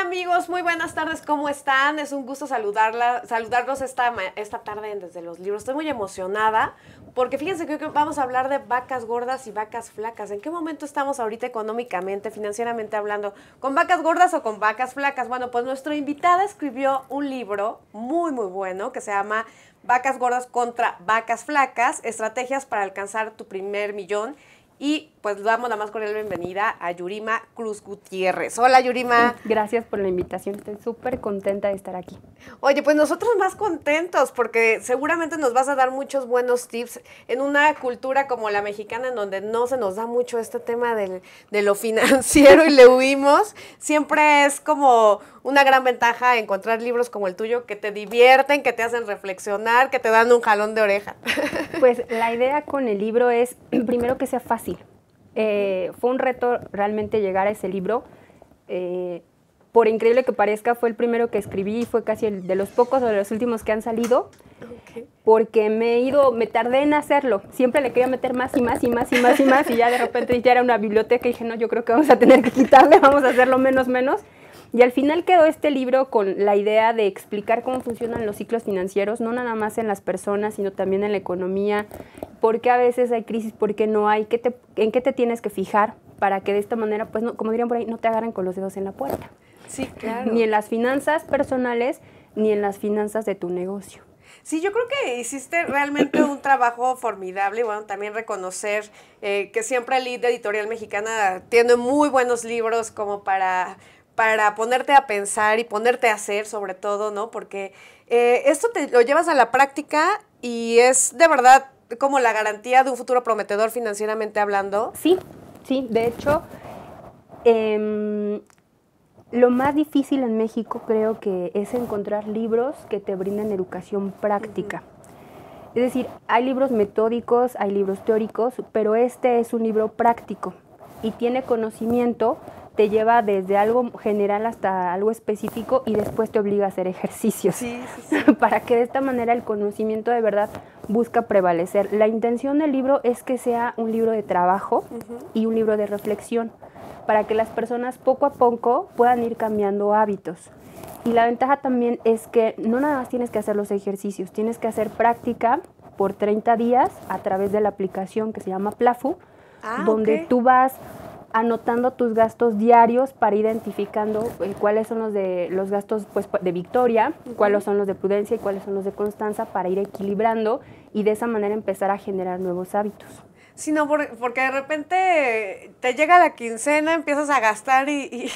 amigos? Muy buenas tardes, ¿cómo están? Es un gusto saludarlos esta tarde Desde los Libros. Estoy muy emocionada porque fíjense que hoy vamos a hablar de vacas gordas y vacas flacas. ¿En qué momento estamos ahorita económicamente, financieramente hablando? ¿Con vacas gordas o con vacas flacas? Bueno, pues nuestra invitada escribió un libro muy bueno que se llama Vacas gordas contra vacas flacas, estrategias para alcanzar tu primer millón. Y pues damos la más cordial bienvenida a Yurima Cruz Gutiérrez. Hola, Yurima. Gracias por la invitación, estoy súper contenta de estar aquí. Oye, pues nosotros más contentos porque seguramente nos vas a dar muchos buenos tips en una cultura como la mexicana en donde no se nos da mucho este tema de lo financiero y le huimos. Siempre es como una gran ventaja encontrar libros como el tuyo que te divierten, que te hacen reflexionar, que te dan un jalón de oreja. Pues la idea con el libro es, primero, que sea fácil. Fue un reto realmente llegar a ese libro. Por increíble que parezca, fue el primero que escribí y fue casi el de los pocos o de los últimos que han salido. Okay. Porque me tardé en hacerlo. Siempre le quería meter más y más y más y más y más y ya de repente ya era una biblioteca y dije, no, yo creo que vamos a tener que quitarle, vamos a hacerlo menos. Y al final quedó este libro con la idea de explicar cómo funcionan los ciclos financieros, no nada más en las personas, sino también en la economía, por qué a veces hay crisis, por qué no hay, en qué te tienes que fijar para que de esta manera, pues no, como dirían por ahí, no te agarren con los dedos en la puerta. Sí, claro. Ni en las finanzas personales, ni en las finanzas de tu negocio. Sí, yo creo que hiciste realmente un trabajo formidable y bueno, también reconocer que siempre el Editorial Mexicana tiene muy buenos libros como para ponerte a pensar y ponerte a hacer sobre todo, ¿no? Porque esto te lo llevas a la práctica y es de verdad como la garantía de un futuro prometedor financieramente hablando. Sí, de hecho, lo más difícil en México creo que es encontrar libros que te brinden educación práctica. Es decir, hay libros metódicos, hay libros teóricos, pero este es un libro práctico y tiene conocimiento, te lleva desde algo general hasta algo específico y después te obliga a hacer ejercicios. Sí. Para que de esta manera el conocimiento de verdad busca prevalecer. La intención del libro es que sea un libro de trabajo y un libro de reflexión, para que las personas poco a poco puedan ir cambiando hábitos. Y la ventaja también es que no nada más tienes que hacer los ejercicios, tienes que hacer práctica por 30 días a través de la aplicación que se llama Plafu, donde tú vas anotando tus gastos diarios para identificando cuáles son los gastos pues, de Victoria, cuáles son los de Prudencia y cuáles son los de Constanza, para ir equilibrando y de esa manera empezar a generar nuevos hábitos. Sí, no, porque de repente te llega la quincena, empiezas a gastar y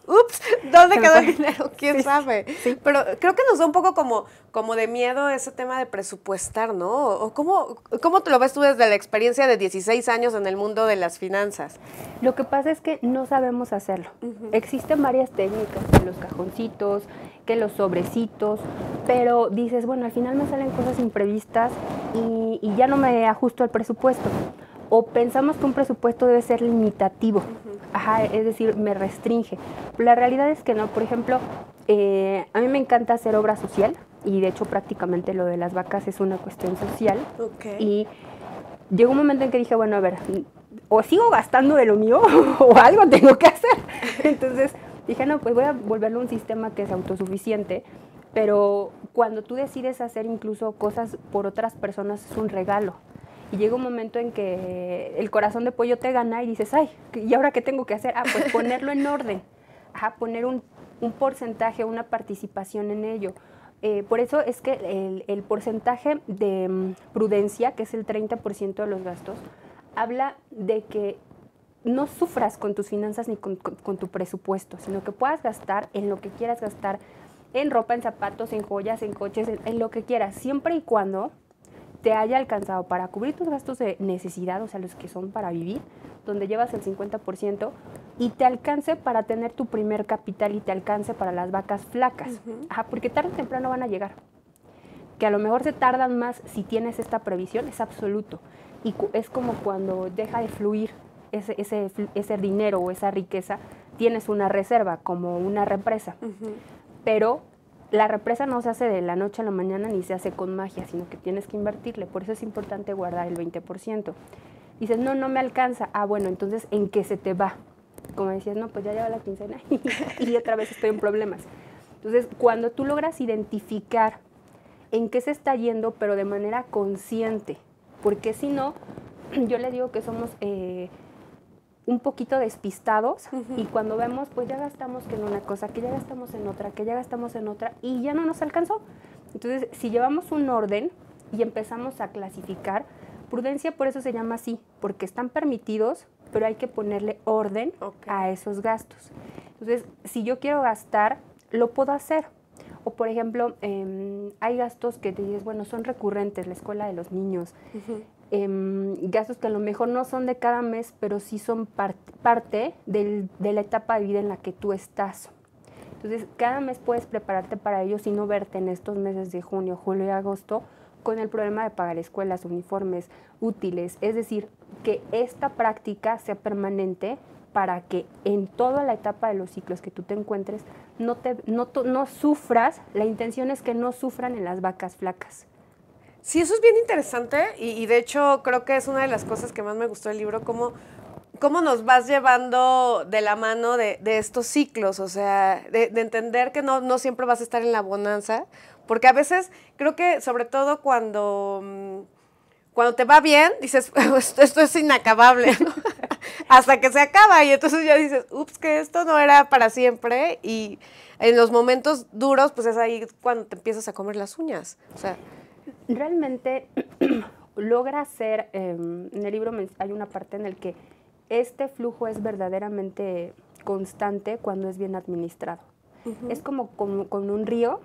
ups, ¿dónde quedó el dinero? ¿Quién sabe? Sí. Pero creo que nos da un poco como de miedo ese tema de presupuestar, ¿no? ¿O cómo te lo ves tú desde la experiencia de 16 años en el mundo de las finanzas? Lo que pasa es que no sabemos hacerlo. Existen varias técnicas, que los cajoncitos, que los sobrecitos, pero dices, bueno, al final me salen cosas imprevistas y ya no me ajusto al presupuesto. O pensamos que un presupuesto debe ser limitativo, es decir, me restringe. La realidad es que no. Por ejemplo, a mí me encanta hacer obra social y de hecho prácticamente lo de las vacas es una cuestión social. Y llegó un momento en que dije, bueno, a ver, o sigo gastando de lo mío o algo tengo que hacer. Entonces dije, no, pues voy a volverlo un sistema que es autosuficiente. Pero cuando tú decides hacer incluso cosas por otras personas es un regalo. Y llega un momento en que el corazón de pollo te gana y dices, ay, ¿y ahora qué tengo que hacer? Pues ponerlo en orden, poner un porcentaje, una participación en ello. Por eso es que el porcentaje de prudencia, que es el 30% de los gastos, habla de que no sufras con tus finanzas ni con tu presupuesto, sino que puedas gastar en lo que quieras gastar, en ropa, en zapatos, en joyas, en coches, en lo que quieras, siempre y cuando te haya alcanzado para cubrir tus gastos de necesidad, o sea, los que son para vivir, donde llevas el 50%, y te alcance para tener tu primer capital y te alcance para las vacas flacas. Porque tarde o temprano van a llegar. Que a lo mejor se tardan más si tienes esta previsión, es absoluto. Y es como cuando deja de fluir ese dinero o esa riqueza, tienes una reserva, como una represa. Pero la represa no se hace de la noche a la mañana ni se hace con magia, sino que tienes que invertirle. Por eso es importante guardar el 20%. Dices, no me alcanza. Bueno, entonces, ¿en qué se te va? como decías, no, pues ya lleva la quincena y otra vez estoy en problemas. Entonces, cuando tú logras identificar en qué se está yendo, pero de manera consciente, porque si no, yo les digo que somos un poquito despistados y cuando vemos, pues ya gastamos que en una cosa, que ya gastamos en otra, que ya gastamos en otra y ya no nos alcanzó. Entonces, si llevamos un orden y empezamos a clasificar, prudencia por eso se llama así, porque están permitidos, pero hay que ponerle orden a esos gastos. Entonces, si yo quiero gastar, lo puedo hacer. O, por ejemplo, hay gastos que te dices, bueno, son recurrentes, la escuela de los niños, gastos que a lo mejor no son de cada mes, pero sí son parte de la etapa de vida en la que tú estás. Entonces, cada mes puedes prepararte para ellos y no verte en estos meses de junio, julio y agosto con el problema de pagar escuelas, uniformes, útiles. Es decir, que esta práctica sea permanente para que en toda la etapa de los ciclos que tú te encuentres no sufras. La intención es que no sufran en las vacas flacas. Sí, eso es bien interesante y de hecho creo que es una de las cosas que más me gustó del libro, cómo nos vas llevando de la mano de estos ciclos, o sea, de entender que no siempre vas a estar en la bonanza, porque a veces creo que sobre todo cuando te va bien, dices, esto es inacabable, ¿no? Hasta que se acaba y entonces ya dices, ups, que esto no era para siempre y en los momentos duros, pues es ahí cuando te empiezas a comer las uñas, o sea. Realmente logra ser, en el libro hay una parte en la que este flujo es verdaderamente constante cuando es bien administrado. Es como con un río,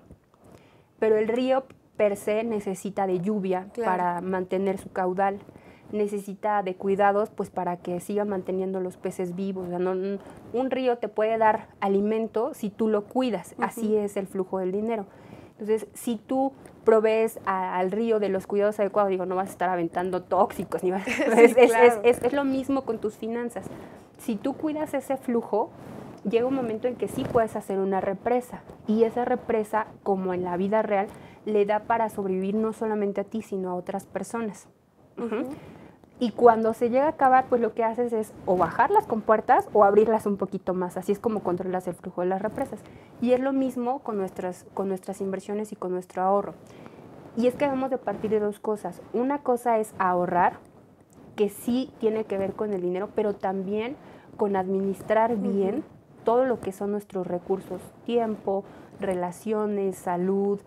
pero el río per se necesita de lluvia para mantener su caudal, necesita de cuidados pues para que siga manteniendo los peces vivos. O sea, un río te puede dar alimento si tú lo cuidas, así es el flujo del dinero. Entonces, si tú provees al río de los cuidados adecuados, digo, no vas a estar aventando tóxicos, es lo mismo con tus finanzas. Si tú cuidas ese flujo, llega un momento en que sí puedes hacer una represa, y esa represa, como en la vida real, le da para sobrevivir no solamente a ti, sino a otras personas. Y cuando se llega a acabar, pues lo que haces es o bajar las compuertas o abrirlas un poquito más. Así es como controlas el flujo de las represas. Y es lo mismo con nuestras inversiones y con nuestro ahorro. Y es que debemos de partir de dos cosas. Una cosa es ahorrar, que sí tiene que ver con el dinero, pero también con administrar bien todo lo que son nuestros recursos, tiempo, relaciones, salud,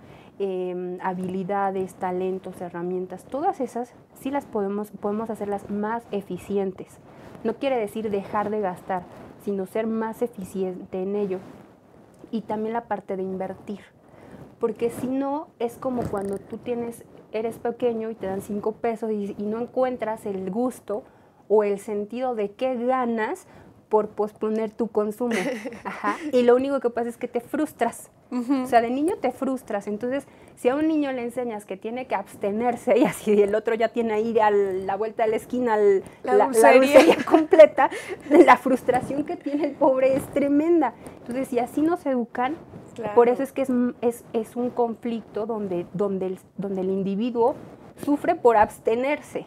habilidades, talentos, herramientas. Todas esas sí las podemos hacerlas más eficientes. No quiere decir dejar de gastar, sino ser más eficiente en ello. Y también la parte de invertir, porque si no es como cuando tú eres pequeño y te dan 5 pesos y no encuentras el gusto o el sentido de qué ganas por posponer tu consumo. Y lo único que pasa es que te frustras. O sea, de niño te frustras. Entonces, si a un niño le enseñas que tiene que abstenerse y así el otro ya tiene ahí a la vuelta de la esquina la dulcería completa, la frustración que tiene el pobre es tremenda. Entonces, si así nos educan, por eso es que es un conflicto donde el individuo sufre por abstenerse.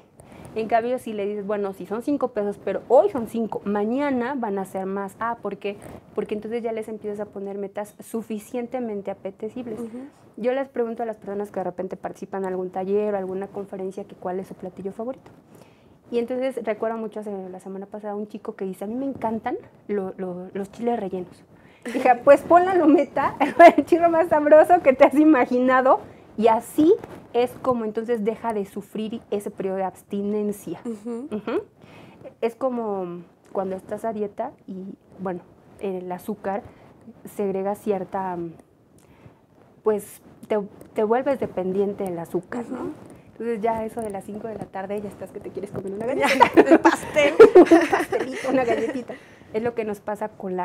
En cambio, si le dices, bueno, si son 5 pesos, pero hoy son 5, mañana van a ser más. ¿Por qué? Porque entonces ya les empiezas a poner metas suficientemente apetecibles. Yo les pregunto a las personas que de repente participan en algún taller o alguna conferencia que cuál es su platillo favorito. Y entonces recuerdo mucho la semana pasada un chico que dice, a mí me encantan los chiles rellenos. Dije, pues ponla la meta, el chile más sabroso que te has imaginado. Y así es como entonces deja de sufrir ese periodo de abstinencia. Es como cuando estás a dieta y, bueno, el azúcar segrega cierta, pues te vuelves dependiente del azúcar, ¿no? Entonces ya eso de las 5 de la tarde ya estás que te quieres comer una galletita. El pastel. Un pastelito, una galletita. Es lo que nos pasa con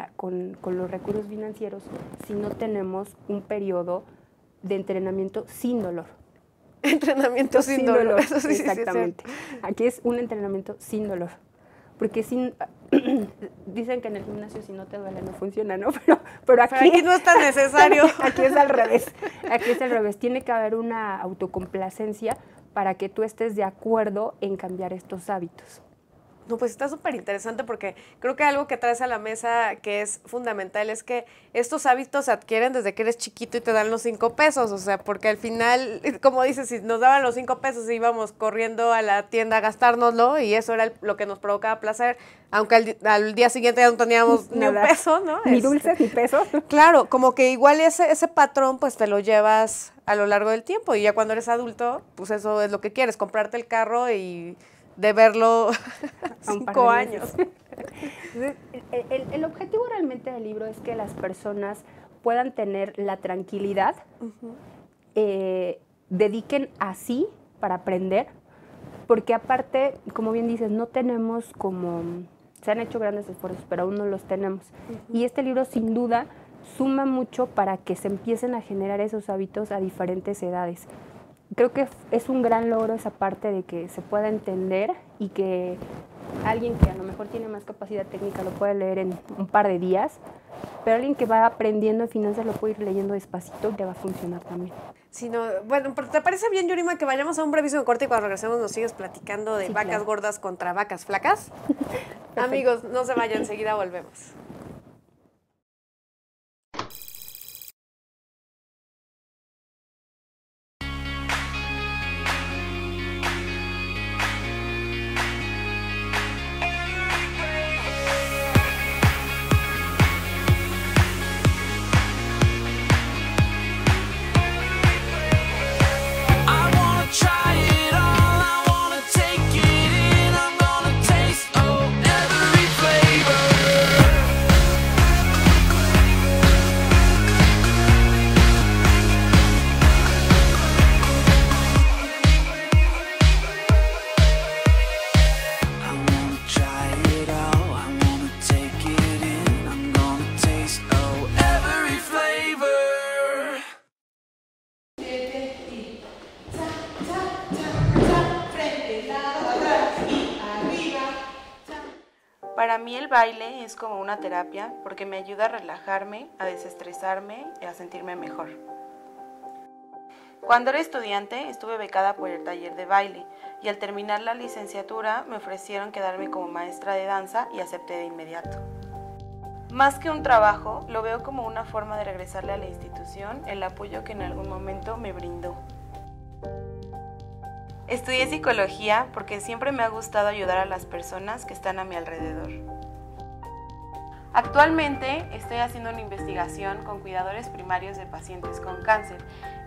los recursos financieros si no tenemos un periodo de entrenamiento sin dolor. Entrenamiento sin dolor. Eso sí, exactamente. Sí. Aquí es un entrenamiento sin dolor. Porque dicen que en el gimnasio si no te duele no funciona, ¿no? Pero aquí no es tan necesario. Aquí es al revés. Aquí es al revés. Tiene que haber una autocomplacencia para que tú estés de acuerdo en cambiar estos hábitos. No, pues está súper interesante porque creo que algo que traes a la mesa que es fundamental es que estos hábitos se adquieren desde que eres chiquito y te dan los 5 pesos, o sea, porque al final, como dices, si nos daban los 5 pesos íbamos corriendo a la tienda a gastárnoslo y eso era lo que nos provocaba placer, aunque al día siguiente ya no teníamos ni un peso, ¿no? Ni dulces ni pesos. Claro, como que igual ese patrón pues te lo llevas a lo largo del tiempo y ya cuando eres adulto, pues eso es lo que quieres, comprarte el carro y de verlo 5 años. El objetivo realmente del libro es que las personas puedan tener la tranquilidad, dediquen así para aprender, porque aparte, como bien dices, no tenemos como, se han hecho grandes esfuerzos, pero aún no los tenemos. Y este libro sin duda suma mucho para que se empiecen a generar esos hábitos a diferentes edades. Creo que es un gran logro esa parte de que se pueda entender y que alguien que a lo mejor tiene más capacidad técnica lo puede leer en un par de días, pero alguien que va aprendiendo en finanzas lo puede ir leyendo despacito y le va a funcionar también. Sí, no, bueno, ¿te parece bien, Yurima, que vayamos a un brevísimo corte y cuando regresemos nos sigues platicando de vacas gordas contra vacas flacas? Amigos, no se vayan, enseguida volvemos. Para mí el baile es como una terapia porque me ayuda a relajarme, a desestresarme y a sentirme mejor. Cuando era estudiante estuve becada por el taller de baile y al terminar la licenciatura me ofrecieron quedarme como maestra de danza y acepté de inmediato. Más que un trabajo, lo veo como una forma de regresarle a la institución el apoyo que en algún momento me brindó. Estudié psicología porque siempre me ha gustado ayudar a las personas que están a mi alrededor. Actualmente estoy haciendo una investigación con cuidadores primarios de pacientes con cáncer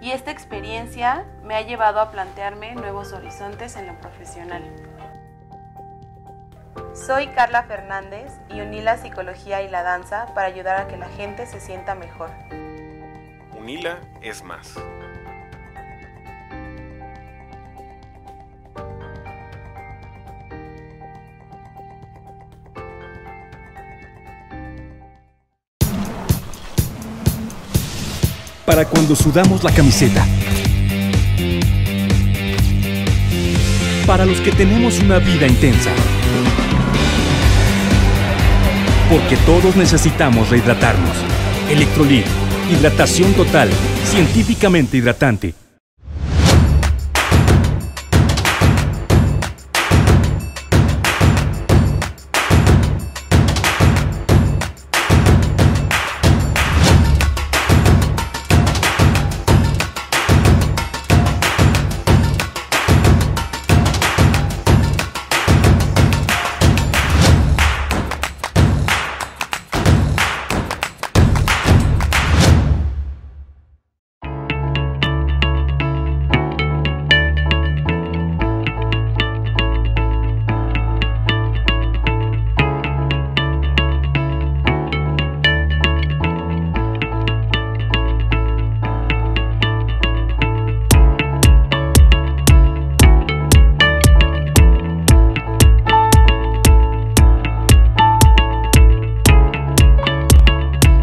y esta experiencia me ha llevado a plantearme nuevos horizontes en lo profesional. Soy Carla Fernández y uní la psicología y la danza para ayudar a que la gente se sienta mejor. Unila es más. Para cuando sudamos la camiseta. Para los que tenemos una vida intensa. Porque todos necesitamos rehidratarnos. Electrolit, hidratación total, científicamente hidratante.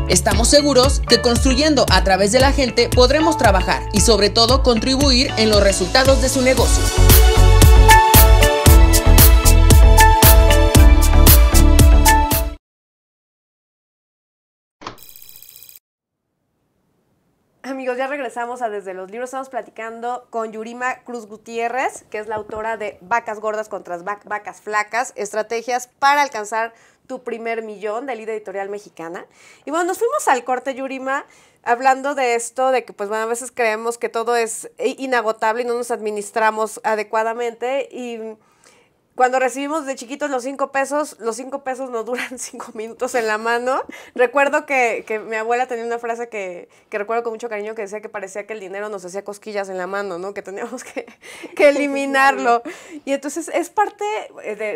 Estamos seguros que construyendo a través de la gente podremos trabajar y sobre todo contribuir en los resultados de su negocio. Amigos, ya regresamos a Desde los Libros. Estamos platicando con Yurima Cruz Gutiérrez, que es la autora de Vacas Gordas contra Vacas Flacas, estrategias para alcanzar tu primer millón, de Lida Editorial Mexicana. Y bueno, nos fuimos al corte, Yurima, hablando de esto, de que pues bueno, a veces creemos que todo es inagotable y no nos administramos adecuadamente, y cuando recibimos de chiquitos los 5 pesos, los 5 pesos nos duran 5 minutos en la mano. Recuerdo que mi abuela tenía una frase que recuerdo con mucho cariño, que decía que parecía que el dinero nos hacía cosquillas en la mano, ¿no? Que teníamos que eliminarlo. Y entonces es parte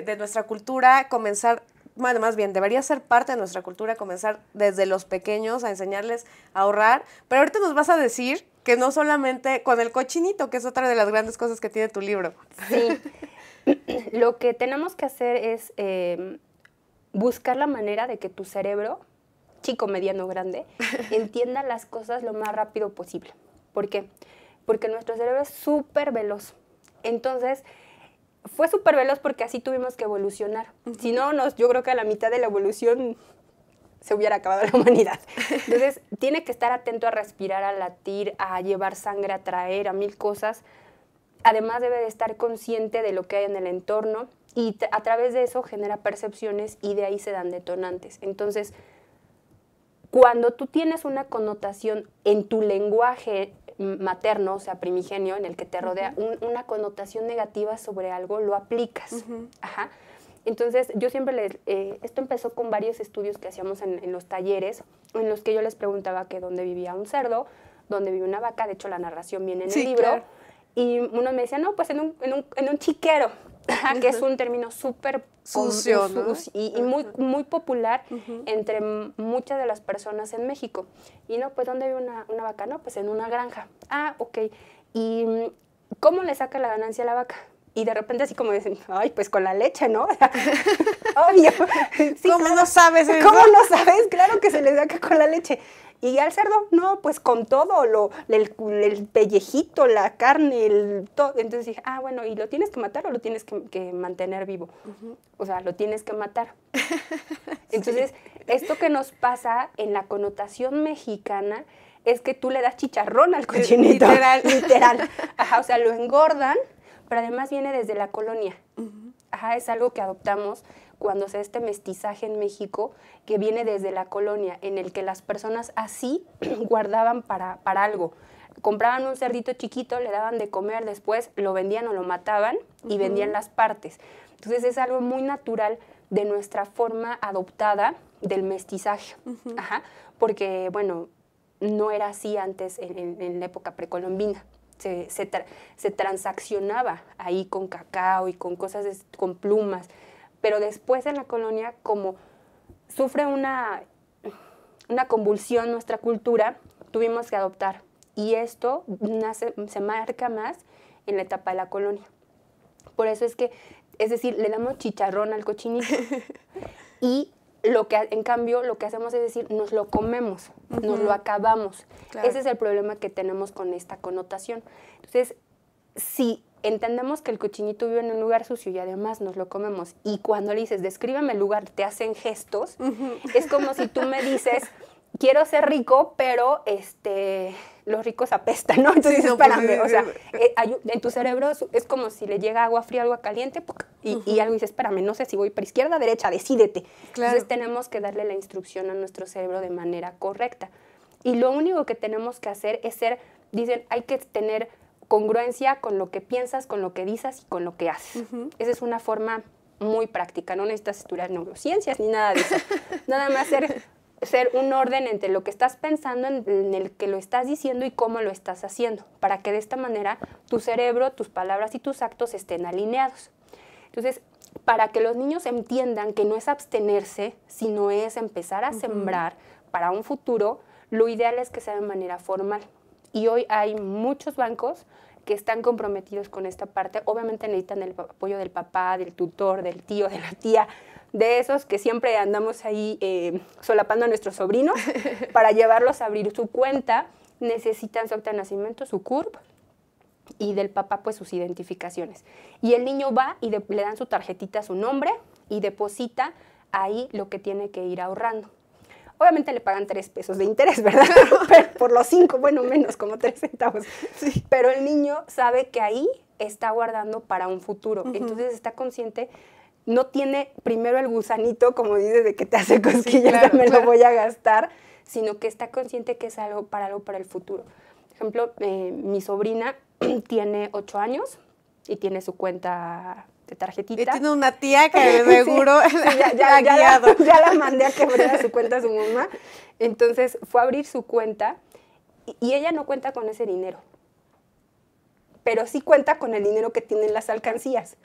de nuestra cultura comenzar, bueno, más bien, debería ser parte de nuestra cultura comenzar desde los pequeños a enseñarles a ahorrar. Pero ahorita nos vas a decir que no solamente con el cochinito, que es otra de las grandes cosas que tiene tu libro. Sí. Lo que tenemos que hacer es buscar la manera de que tu cerebro, chico, mediano, grande, entienda las cosas lo más rápido posible. ¿Por qué? Porque nuestro cerebro es súper veloz. Entonces, fue súper veloz porque así tuvimos que evolucionar. Si no, yo creo que a la mitad de la evolución se hubiera acabado la humanidad. Entonces, tiene que estar atento a respirar, a latir, a llevar sangre, a traer, a 1000 cosas. Además, debe de estar consciente de lo que hay en el entorno y a través de eso genera percepciones y de ahí se dan detonantes. Entonces, cuando tú tienes una connotación en tu lenguaje materno, o sea, primigenio, en el que te rodea, una connotación negativa sobre algo, lo aplicas. Ajá. Entonces, yo siempre esto empezó con varios estudios que hacíamos en los talleres, en los que yo les preguntaba que dónde vivía un cerdo, dónde vivía una vaca. De hecho, la narración viene en el libro. Claro. Y uno me decía, no, pues en un chiquero, que es un término súper sucio, ¿no? Y muy popular entre muchas de las personas en México. Y no, pues ¿dónde vive una vaca? No, pues en una granja. Ah, ok. ¿Y cómo le saca la ganancia a la vaca? Y de repente así como dicen, ay, pues con la leche, ¿no? Obvio. Sí, ¿Cómo no sabes eso? ¿Cómo no sabes? Claro que se le saca con la leche. Y al cerdo, no, pues con todo, el pellejito, la carne, todo. Entonces dije, bueno, ¿y lo tienes que matar o lo tienes que mantener vivo? O sea, lo tienes que matar. Entonces, esto que nos pasa en la connotación mexicana es que tú le das chicharrón al cochinito. Literal. Ajá, o sea, lo engordan, pero además viene desde la colonia. Ajá, es algo que adoptamos cuando se da este mestizaje en México, que viene desde la colonia, en el que las personas así guardaban para algo. Compraban un cerdito chiquito, le daban de comer, después lo vendían o lo mataban y vendían las partes. Entonces es algo muy natural de nuestra forma adoptada del mestizaje. Ajá, porque, bueno, no era así antes en la época precolombina. Se transaccionaba ahí con cacao y con cosas, con plumas. Pero después en la colonia, como sufre una convulsión nuestra cultura, tuvimos que adoptar. Y esto se marca más en la etapa de la colonia. Por eso es decir, le damos chicharrón al cochinito. Y en cambio, lo que hacemos es decir, nos lo comemos, nos lo acabamos. Claro. Ese es el problema que tenemos con esta connotación. Entonces, si entendemos que el cochinito vive en un lugar sucio y además nos lo comemos, y cuando le dices, descríbeme el lugar, te hacen gestos, es como si tú me dices, quiero ser rico, pero los ricos apestan, ¿no? Entonces, sí, espérame, o sea, en tu cerebro es como si le llega agua fría, agua caliente, y algo dice, espérame, no sé si voy para izquierda, derecha, decídete. Claro. Entonces tenemos que darle la instrucción a nuestro cerebro de manera correcta. Y lo único que tenemos que hacer es dicen, hay que tener congruencia con lo que piensas, con lo que dices y con lo que haces. Esa es una forma muy práctica, no necesitas estudiar neurociencias ni nada de eso. Nada más ser un orden entre lo que estás pensando, en el que lo estás diciendo y cómo lo estás haciendo, para que de esta manera tu cerebro, tus palabras y tus actos estén alineados. Entonces, para que los niños entiendan que no es abstenerse, sino es empezar a sembrar para un futuro, lo ideal es que sea de manera formal. Y hoy hay muchos bancos que están comprometidos con esta parte. Obviamente necesitan el apoyo del papá, del tutor, del tío, de la tía, de esos que siempre andamos ahí solapando a nuestros sobrinos para llevarlos a abrir su cuenta. Necesitan su acta de nacimiento, su CURP, y del papá pues sus identificaciones. Y el niño va y le dan su tarjetita, su nombre, y deposita ahí lo que tiene que ir ahorrando. Obviamente le pagan 3 pesos de interés, ¿verdad? Pero por los 5, bueno, menos, como 3 centavos. Sí. Pero el niño sabe que ahí está guardando para un futuro. Entonces está consciente, no tiene primero el gusanito, como dices, de que te hace cosquillas, lo voy a gastar, sino que está consciente que es algo para el futuro. Por ejemplo, mi sobrina tiene 8 años y tiene su cuenta de tarjetita. Y tiene una tía que seguro ya la mandé a que abriera su cuenta a su mamá. Entonces fue a abrir su cuenta y ella no cuenta con ese dinero, pero sí cuenta con el dinero que tienen las alcancías.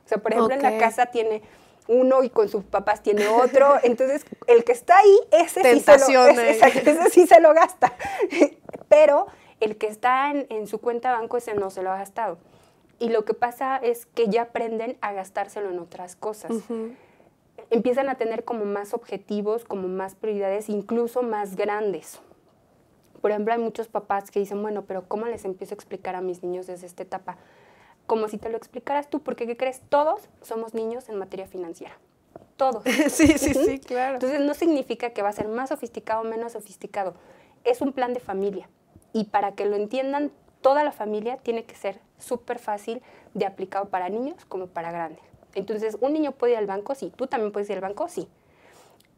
O sea, por ejemplo, en la casa tiene uno y con sus papás tiene otro. Entonces, el que está ahí, ese sí se lo gasta. Pero el que está en su cuenta banco, ese no se lo ha gastado. Y lo que pasa es que ya aprenden a gastárselo en otras cosas. Empiezan a tener como más objetivos, como más prioridades, incluso más grandes. Por ejemplo, hay muchos papás que dicen, bueno, pero ¿cómo les empiezo a explicar a mis niños desde esta etapa? Como si te lo explicaras tú, porque ¿qué crees? Todos somos niños en materia financiera. Todos. Sí, claro. Entonces no significa que va a ser más sofisticado o menos sofisticado. Es un plan de familia. Y para que lo entiendan toda la familia, tiene que ser súper fácil de aplicado para niños como para grandes. Entonces, ¿un niño puede ir al banco? Sí. ¿Tú también puedes ir al banco? Sí.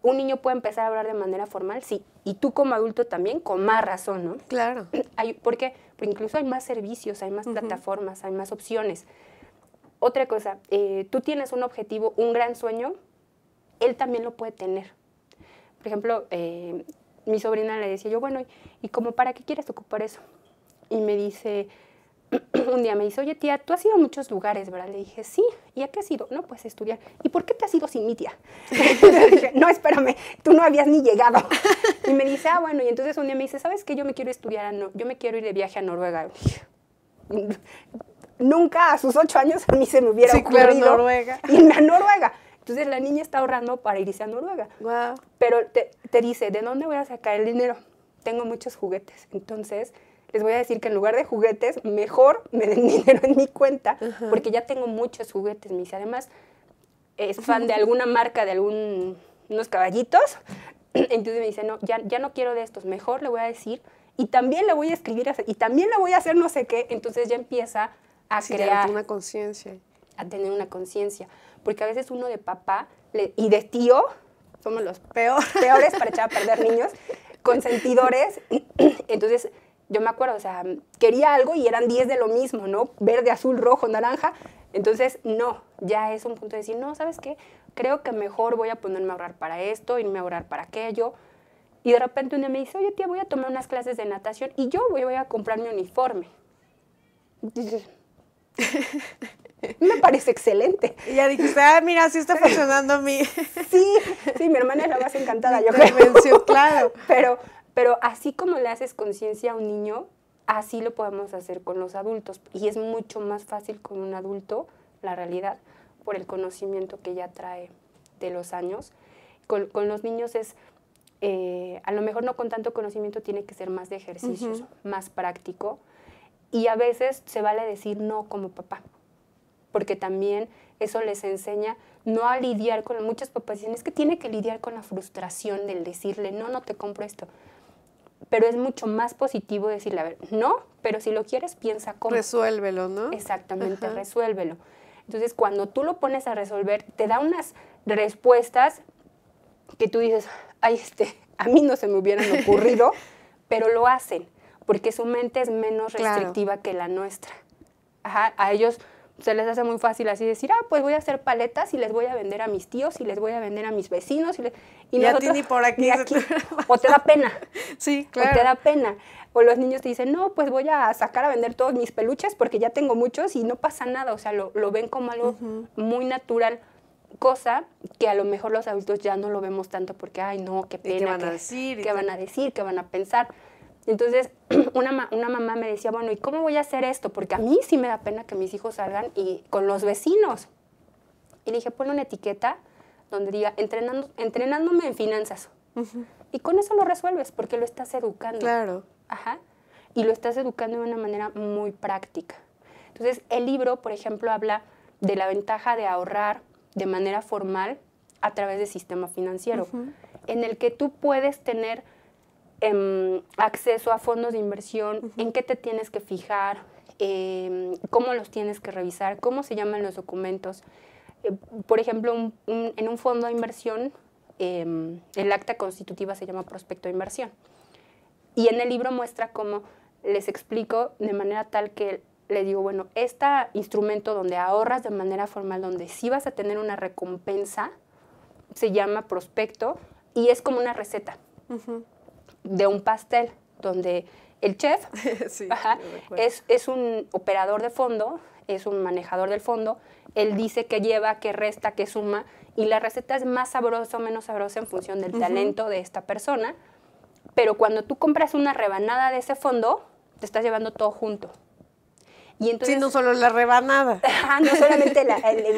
¿Un niño puede empezar a hablar de manera formal? Sí. Y tú como adulto también, con más razón, ¿no? Claro. ¿Por qué? Porque incluso hay más servicios, hay más plataformas, hay más opciones. Otra cosa, tú tienes un objetivo, un gran sueño, él también lo puede tener. Por ejemplo, mi sobrina le decía yo, bueno, ¿y cómo para qué quieres ocupar eso? Y me dice, un día me dice, oye tía, tú has ido a muchos lugares, ¿verdad? Le dije, sí. ¿Y a qué has ido? No, pues estudiar. ¿Y por qué te has ido sin mi tía? Le dije, no, espérame, tú no habías ni llegado. Y me dice, bueno, y entonces un día me dice, ¿sabes qué? Yo me quiero estudiar, yo me quiero ir de viaje a Noruega. Nunca a sus 8 años a mí se me hubiera ocurrido Noruega. Irme a Noruega. Entonces la niña está ahorrando para irse a Noruega. Wow. Pero te dice, ¿de dónde voy a sacar el dinero? Tengo muchos juguetes. Entonces les voy a decir que en lugar de juguetes, mejor me den dinero en mi cuenta, porque ya tengo muchos juguetes. Me dice, además, es fan de alguna marca, de unos caballitos. Entonces me dice, no, ya no quiero de estos, mejor le voy a decir, y también le voy a escribir, y también le voy a hacer no sé qué. Entonces ya empieza a crear una conciencia. A tener una conciencia. Porque a veces uno de papá y de tío, somos los peores para echar a perder niños, consentidores. Entonces, yo me acuerdo, o sea, quería algo y eran 10 de lo mismo, ¿no? Verde, azul, rojo, naranja. Entonces, no, ya es un punto de decir, no, ¿sabes qué? Creo que mejor voy a ponerme a ahorrar para esto, irme a ahorrar para aquello. Y de repente un día me dice, oye, tía, voy a tomar unas clases de natación y yo voy a comprar mi uniforme. Dices, me parece excelente. Y ya dijiste, mira, sí está funcionando mi... Sí, mi hermana es la más encantada, yo creo. Claro. Pero así como le haces conciencia a un niño, así lo podemos hacer con los adultos. Y es mucho más fácil con un adulto, la realidad, por el conocimiento que ya trae de los años. Con los niños es, a lo mejor no con tanto conocimiento, tiene que ser más de ejercicios, más práctico. Y a veces se vale decir no como papá, porque también eso les enseña no a lidiar con... Muchos papás dicen, es que tiene que lidiar con la frustración del decirle, no te compro esto. Pero es mucho más positivo decirle, a ver, no, pero si lo quieres, piensa cómo. Resuélvelo, ¿no? Exactamente, resuélvelo. Entonces, cuando tú lo pones a resolver, te da unas respuestas que tú dices, ay, a mí no se me hubieran ocurrido, pero lo hacen, porque su mente es menos restrictiva que la nuestra. A ellos se les hace muy fácil así decir, pues voy a hacer paletas y les voy a vender a mis tíos y les voy a vender a mis vecinos. Y nosotros, a ti ni por aquí. O te da pena. Sí, claro. O te da pena. O los niños te dicen, no, pues voy a sacar a vender todos mis peluches porque ya tengo muchos y no pasa nada. O sea, lo ven como algo muy natural. Cosa que a lo mejor los adultos ya no lo vemos tanto porque, ay, no, qué pena. ¿Qué van a decir? ¿Qué van a decir? ¿Qué van a pensar? Entonces, una mamá me decía, bueno, ¿y cómo voy a hacer esto? Porque a mí sí me da pena que mis hijos salgan y con los vecinos. Y le dije, ponle una etiqueta donde diga, entrenándome en finanzas. Y con eso lo resuelves, porque lo estás educando. Claro. Y lo estás educando de una manera muy práctica. Entonces, el libro, por ejemplo, habla de la ventaja de ahorrar de manera formal a través del sistema financiero, en el que tú puedes tener acceso a fondos de inversión, en qué te tienes que fijar, cómo los tienes que revisar, cómo se llaman los documentos. Por ejemplo, en un fondo de inversión, el acta constitutiva se llama prospecto de inversión. Y en el libro muestra cómo les explico de manera tal que le digo, bueno, este instrumento donde ahorras de manera formal, donde sí vas a tener una recompensa, se llama prospecto y es como una receta de un pastel, donde el chef Sí, es un operador de fondo, es un manejador del fondo, él dice qué lleva, qué resta, qué suma, y la receta es más sabrosa o menos sabrosa en función del talento de esta persona, pero cuando tú compras una rebanada de ese fondo, te estás llevando todo junto. Y entonces, sí, no solo la rebanada. No solamente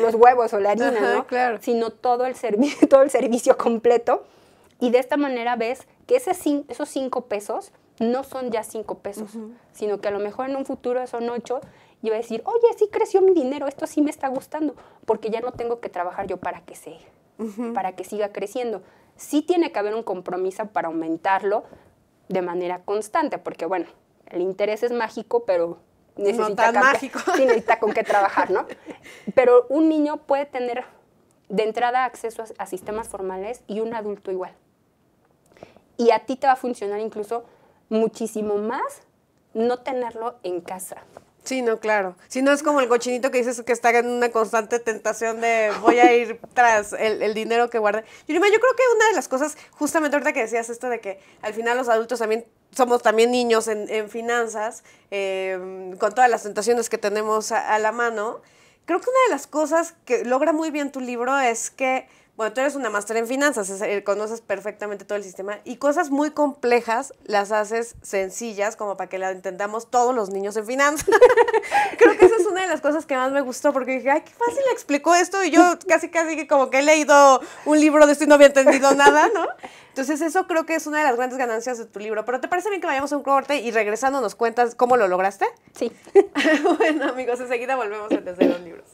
los huevos o la harina, ¿no? Claro. Sino todo el servicio completo. Y de esta manera ves que esos 5 pesos no son ya 5 pesos, sino que a lo mejor en un futuro son 8 y va a decir, oye, sí creció mi dinero, esto sí me está gustando, porque ya no tengo que trabajar yo para que siga creciendo. Sí tiene que haber un compromiso para aumentarlo de manera constante, porque bueno, el interés es mágico, pero necesita con qué trabajar, ¿no? Pero un niño puede tener de entrada acceso a sistemas formales y un adulto igual. Y a ti te va a funcionar incluso muchísimo más no tenerlo en casa. Sí, no, claro. Si no es como el cochinito que dices que está en una constante tentación de voy a ir tras el dinero que guardé. Yurima, yo creo que una de las cosas, justamente ahorita que decías esto de que al final los adultos también somos también niños en finanzas, con todas las tentaciones que tenemos a la mano, creo que una de las cosas que logra muy bien tu libro es que, bueno, tú eres una máster en finanzas, conoces perfectamente todo el sistema y cosas muy complejas las haces sencillas como para que la entendamos todos los niños en finanzas. Creo que esa es una de las cosas que más me gustó porque dije, ay, qué fácil explicó esto y yo casi como que he leído un libro de esto y no había entendido nada, ¿no? Entonces eso creo que es una de las grandes ganancias de tu libro. Pero ¿te parece bien que vayamos a un corte y regresando nos cuentas cómo lo lograste? Sí. Bueno, amigos, enseguida volvemos a Desde los Libros.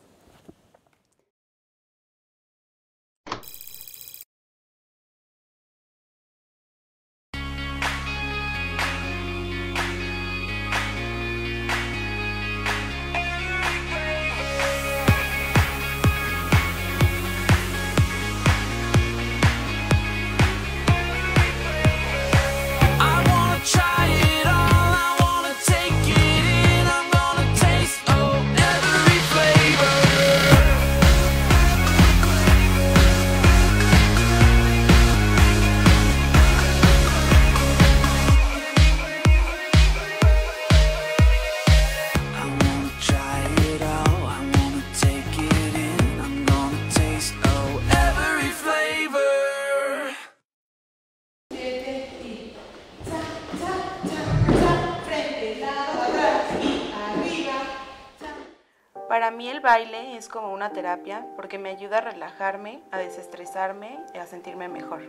Para mí el baile es como una terapia porque me ayuda a relajarme, a desestresarme y a sentirme mejor.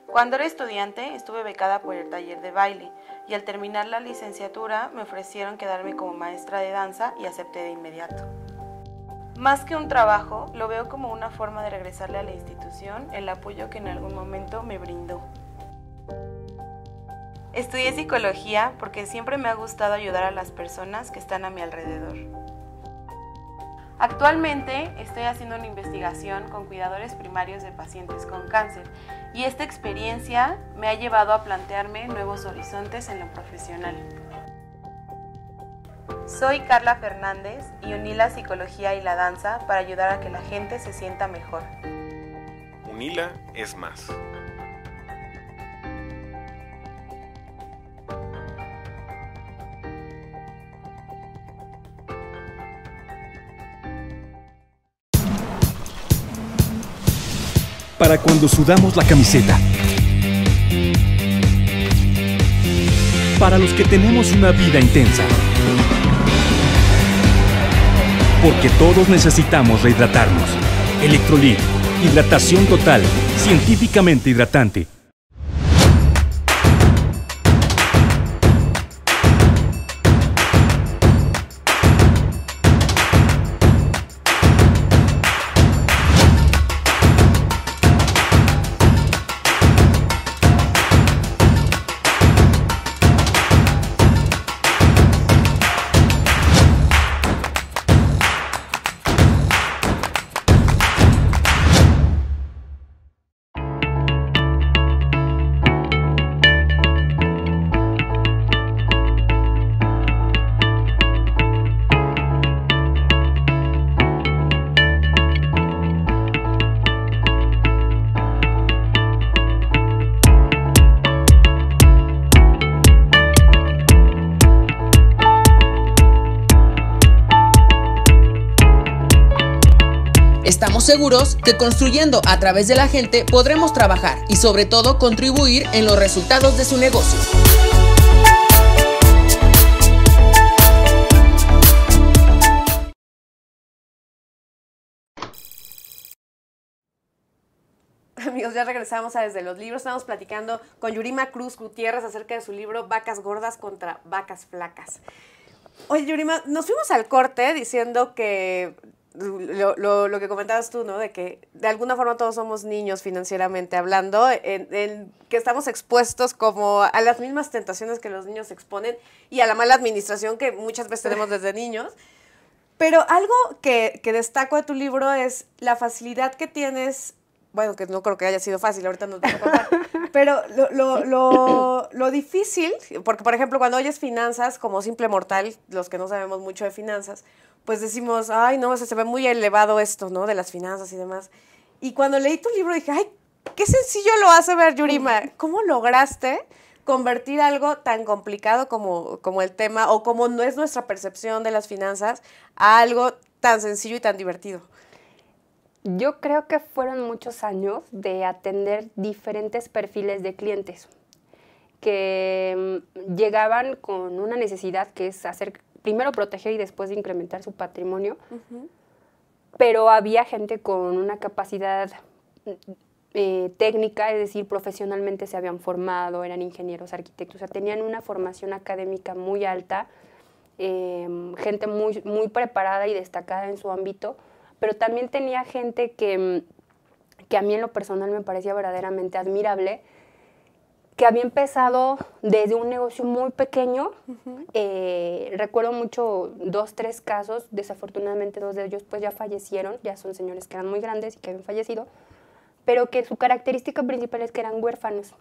Cuando era estudiante estuve becada por el taller de baile y al terminar la licenciatura me ofrecieron quedarme como maestra de danza y acepté de inmediato. Más que un trabajo, lo veo como una forma de regresarle a la institución el apoyo que en algún momento me brindó. Estudié psicología porque siempre me ha gustado ayudar a las personas que están a mi alrededor. Actualmente estoy haciendo una investigación con cuidadores primarios de pacientes con cáncer y esta experiencia me ha llevado a plantearme nuevos horizontes en lo profesional. Soy Carla Fernández y uní la psicología y la danza para ayudar a que la gente se sienta mejor. Unila es más. Para cuando sudamos la camiseta. Para los que tenemos una vida intensa. Porque todos necesitamos rehidratarnos. Electrolit, hidratación total, científicamente hidratante. estamos seguros que construyendo a través de la gente podremos trabajar y sobre todo contribuir en los resultados de su negocio. Amigos, ya regresamos a Desde los Libros. Estamos platicando con Yurima Cruz Gutiérrez acerca de su libro Vacas Gordas contra Vacas Flacas. Oye, Yurima, nos fuimos al corte diciendo que lo que comentabas tú, ¿no? De que de alguna forma todos somos niños financieramente hablando, en que estamos expuestos como a las mismas tentaciones que los niños se exponen y a la mala administración que muchas veces tenemos desde niños. Pero algo que destaco de tu libro es la facilidad que tienes. Bueno, que no creo que haya sido fácil, ahorita nos vas a contar, pero lo difícil, porque por ejemplo cuando oyes finanzas, como simple mortal, los que no sabemos mucho de finanzas, pues decimos, ay no, se ve muy elevado esto, ¿no? De las finanzas y demás. Y cuando leí tu libro dije, ay, qué sencillo lo hace ver, Yurima. ¿Cómo lograste convertir algo tan complicado como el tema, o como no es nuestra percepción de las finanzas, a algo tan sencillo y tan divertido? Yo creo que fueron muchos años de atender diferentes perfiles de clientes que llegaban con una necesidad que es primero proteger y después incrementar su patrimonio, pero había gente con una capacidad técnica, es decir, profesionalmente se habían formado, eran ingenieros, arquitectos, o sea, tenían una formación académica muy alta, gente muy, muy preparada y destacada en su ámbito, pero también tenía gente que a mí en lo personal me parecía verdaderamente admirable, que había empezado desde un negocio muy pequeño. Recuerdo mucho 2, 3 casos, desafortunadamente 2 de ellos pues ya fallecieron, ya son señores que eran muy grandes y que habían fallecido, pero que su característica principal es que eran huérfanos.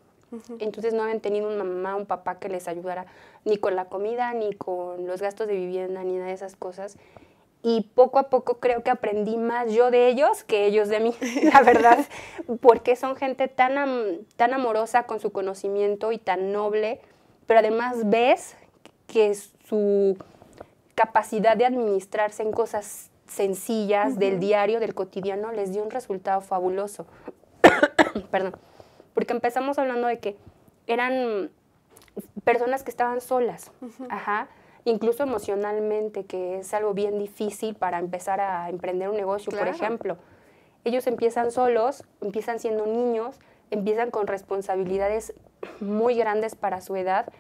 Entonces no habían tenido una mamá, un papá que les ayudara ni con la comida, ni con los gastos de vivienda, ni nada de esas cosas. Y poco a poco creo que aprendí más yo de ellos que ellos de mí, la verdad, porque son gente tan amorosa con su conocimiento y tan noble, pero además ves que su capacidad de administrarse en cosas sencillas del diario, del cotidiano, les dio un resultado fabuloso. Perdón, porque empezamos hablando de que eran personas que estaban solas, incluso emocionalmente, que es algo bien difícil para empezar a emprender un negocio, por ejemplo. Ellos empiezan solos, empiezan siendo niños, empiezan con responsabilidades muy grandes para su edad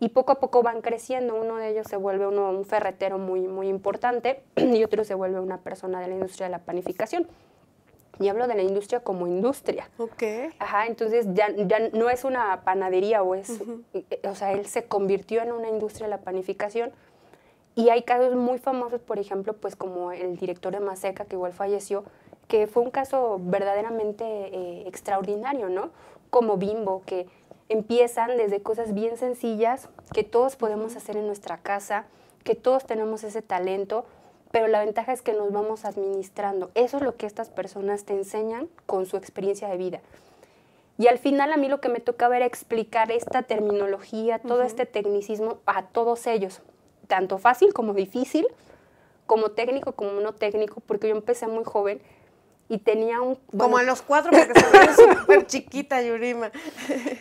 y poco a poco van creciendo. Uno de ellos se vuelve un ferretero muy, muy importante y otro se vuelve una persona de la industria de la panificación. Y hablo de la industria como industria. Entonces ya no es una panadería o sea, él se convirtió en una industria de la panificación. Y hay casos muy famosos, por ejemplo, pues como el director de Maseca, que igual falleció, que fue un caso verdaderamente extraordinario, ¿no? Como Bimbo, que empiezan desde cosas bien sencillas, que todos podemos hacer en nuestra casa, que todos tenemos ese talento, pero la ventaja es que nos vamos administrando. Eso es lo que estas personas te enseñan con su experiencia de vida. Y al final a mí lo que me tocaba era explicar esta terminología, todo este tecnicismo a todos ellos, tanto fácil como difícil, como técnico como no técnico, porque yo empecé muy joven y tenía un... Bueno, como a los 4, porque se ve súper chiquita, Yurima.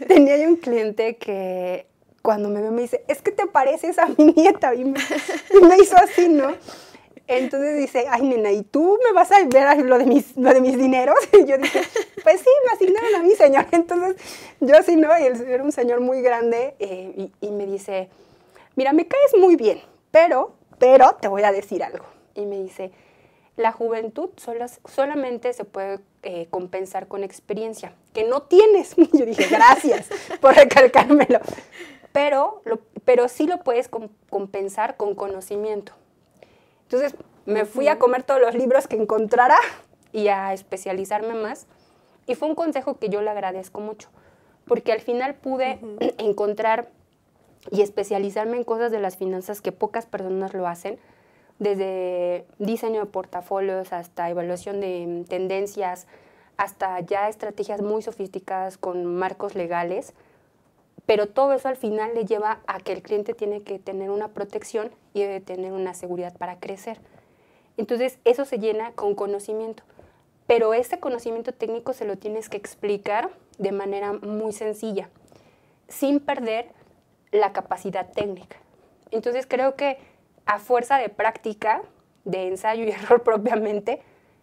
Tenía yo un cliente que cuando me ve me dice, es que te pareces a mi nieta, y me hizo así, ¿no? Entonces dice, ay, nena, ¿y tú me vas a ver lo de mis dineros? Y yo dije, pues sí, me asignaron a mí, señor. Entonces yo así, ¿no? Y él era un señor muy grande y me dice, mira, me caes muy bien, pero te voy a decir algo. Y me dice, la juventud solamente se puede compensar con experiencia, que no tienes. Y yo dije, gracias por recalcármelo. Pero sí lo puedes compensar con conocimiento. Entonces me fui a comer todos los libros que encontrara y a especializarme más. Y fue un consejo que yo le agradezco mucho, porque al final pude encontrar y especializarme en cosas de las finanzas que pocas personas lo hacen, desde diseño de portafolios hasta evaluación de tendencias, hasta ya estrategias muy sofisticadas con marcos legales. Pero todo eso al final le lleva a que el cliente tiene que tener una protección y debe tener una seguridad para crecer. Entonces, eso se llena con conocimiento. pero ese conocimiento técnico se lo tienes que explicar de manera muy sencilla, sin perder la capacidad técnica. Entonces creo que a fuerza de práctica, de ensayo y error propiamente,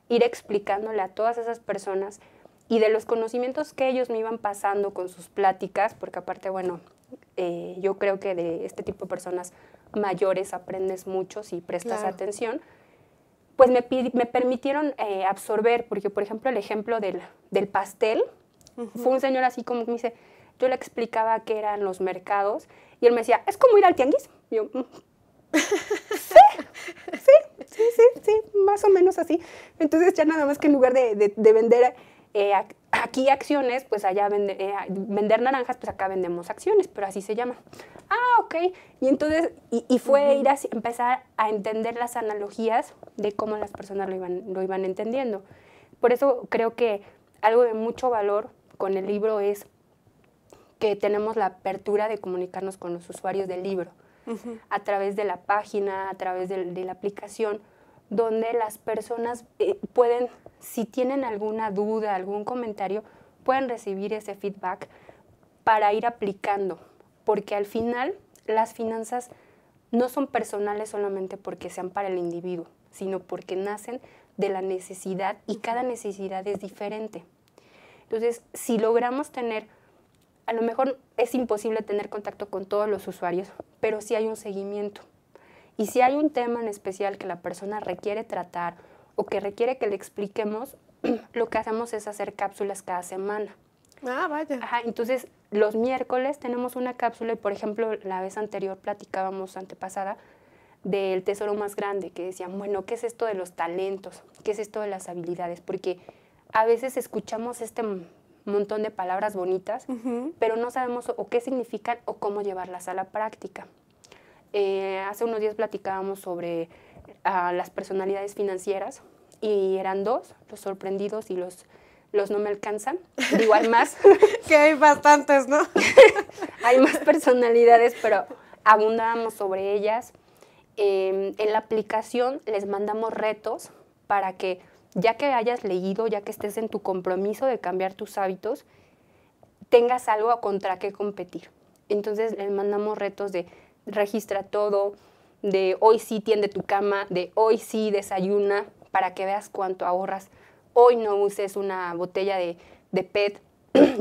ir explicándole a todas esas personas y de los conocimientos que ellos me iban pasando con sus pláticas, porque aparte, bueno, yo creo que de este tipo de personas mayores aprendes mucho si prestas atención, pues me permitieron absorber, porque por ejemplo el ejemplo del pastel, fue un señor así como que me dice, yo le explicaba qué eran los mercados y él me decía, ¿es como ir al tianguis? Y yo, sí, más o menos así. Entonces ya nada más que en lugar de vender aquí acciones, pues allá vender naranjas, pues acá vendemos acciones, pero así se llama. Ah, ok. Y entonces, y fue ir a empezar a entender las analogías de cómo las personas lo iban entendiendo. Por eso creo que algo de mucho valor con el libro es que tenemos la apertura de comunicarnos con los usuarios del libro, a través de la página, a través de la aplicación, donde las personas pueden, si tienen alguna duda, algún comentario, pueden recibir ese feedback para ir aplicando, porque al final las finanzas no son personales solamente porque sean para el individuo, sino porque nacen de la necesidad y cada necesidad es diferente. Entonces, si logramos tener, a lo mejor es imposible tener contacto con todos los usuarios, pero sí hay un seguimiento. Y si hay un tema en especial que la persona requiere tratar o que requiere que le expliquemos, lo que hacemos es hacer cápsulas cada semana. Ah, vaya. Ajá, entonces, los miércoles tenemos una cápsula y, por ejemplo, la vez anterior platicábamos, antepasada, del tesoro más grande, que decían, bueno, ¿qué es esto de los talentos? ¿Qué es esto de las habilidades? Porque a veces escuchamos este montón de palabras bonitas, pero no sabemos o qué significan o cómo llevarlas a la práctica. Hace unos días platicábamos sobre las personalidades financieras y eran dos, los sorprendidos y los no me alcanzan. Digo, hay más. Que hay bastantes, ¿no? Hay más personalidades, pero abundábamos sobre ellas. En la aplicación les mandamos retos para que, ya que hayas leído, ya que estés en tu compromiso de cambiar tus hábitos, tengas algo contra qué competir. Entonces les mandamos retos de registra todo, de hoy sí tiende tu cama, de hoy sí desayuna, para que veas cuánto ahorras. Hoy no uses una botella de PET,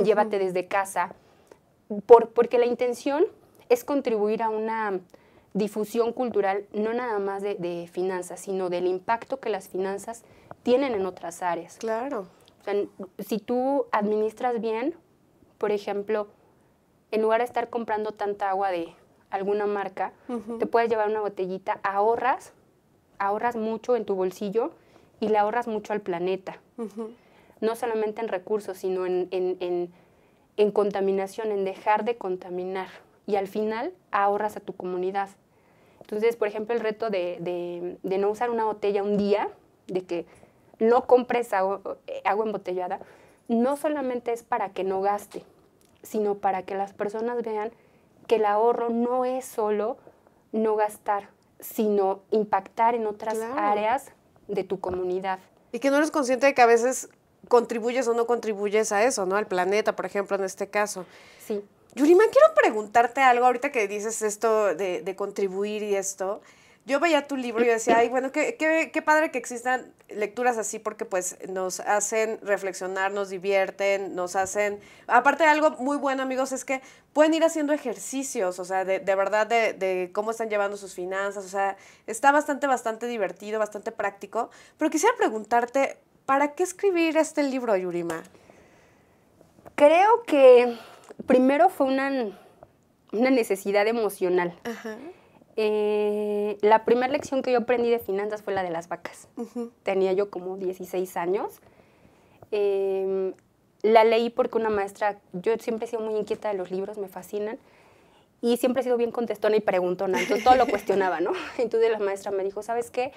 llévate desde casa, porque la intención es contribuir a una difusión cultural, no nada más de finanzas, sino del impacto que las finanzas tienen en otras áreas. Claro. O sea, si tú administras bien, por ejemplo, en lugar de estar comprando tanta agua de alguna marca, te puedes llevar una botellita, ahorras mucho en tu bolsillo y le ahorras mucho al planeta. No solamente en recursos, sino en contaminación, en dejar de contaminar. Y al final ahorras a tu comunidad. Entonces, por ejemplo, el reto de no usar una botella un día, de que no compres agua embotellada, no solamente es para que no gaste, sino para que las personas vean que el ahorro no es solo no gastar, sino impactar en otras áreas de tu comunidad. Y que no eres consciente de que a veces contribuyes o no contribuyes a eso, ¿no? Al planeta, por ejemplo, en este caso. Sí. Yurima, quiero preguntarte algo ahorita que dices esto de contribuir y esto. Yo veía tu libro y decía, ay, bueno, qué padre que existan lecturas así porque pues nos hacen reflexionar, nos divierten, nos hacen... Aparte de algo muy bueno, amigos, es que pueden ir haciendo ejercicios, o sea, de verdad, de cómo están llevando sus finanzas, o sea, está bastante divertido, bastante práctico. Pero quisiera preguntarte, ¿para qué escribir este libro, Yurima? Creo que primero fue una necesidad emocional. Ajá. La primera lección que yo aprendí de finanzas fue la de las vacas. Tenía yo como 16 años. La leí porque una maestra, yo siempre he sido muy inquieta de los libros, me fascinan, y siempre he sido bien contestona y preguntona, entonces todo lo cuestionaba, ¿no? Entonces la maestra me dijo, ¿sabes qué?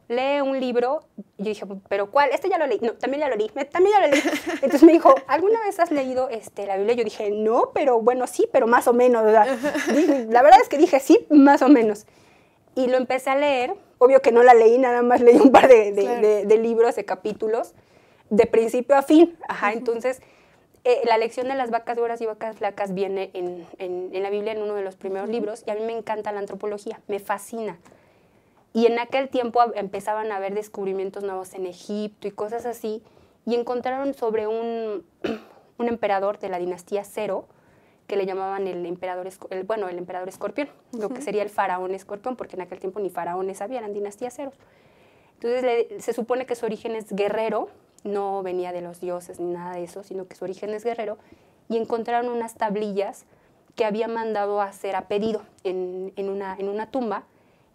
Lee un libro. Y yo dije, ¿pero cuál? Este ya lo leí. No, también ya lo leí. También ya lo leí. Entonces me dijo, ¿alguna vez has leído la Biblia? Yo dije, no, pero bueno, sí, pero más o menos, ¿verdad? La verdad es que dije, sí, más o menos. Y lo empecé a leer. Obvio que no la leí, nada más leí un par de libros, de capítulos. de principio a fin. Entonces, la lección de las vacas gordas y vacas flacas viene en la Biblia, en uno de los primeros libros, y a mí me encanta la antropología, me fascina. Y en aquel tiempo empezaban a haber descubrimientos nuevos en Egipto y cosas así, y encontraron sobre un emperador de la dinastía Cero, que le llamaban el emperador Escorpión, lo que sería el faraón Escorpión, porque en aquel tiempo ni faraones había, eran dinastías ceros. Entonces se supone que su origen es guerrero, no venía de los dioses ni nada de eso, sino que su origen es guerrero, y encontraron unas tablillas que había mandado a hacer a pedido en una tumba,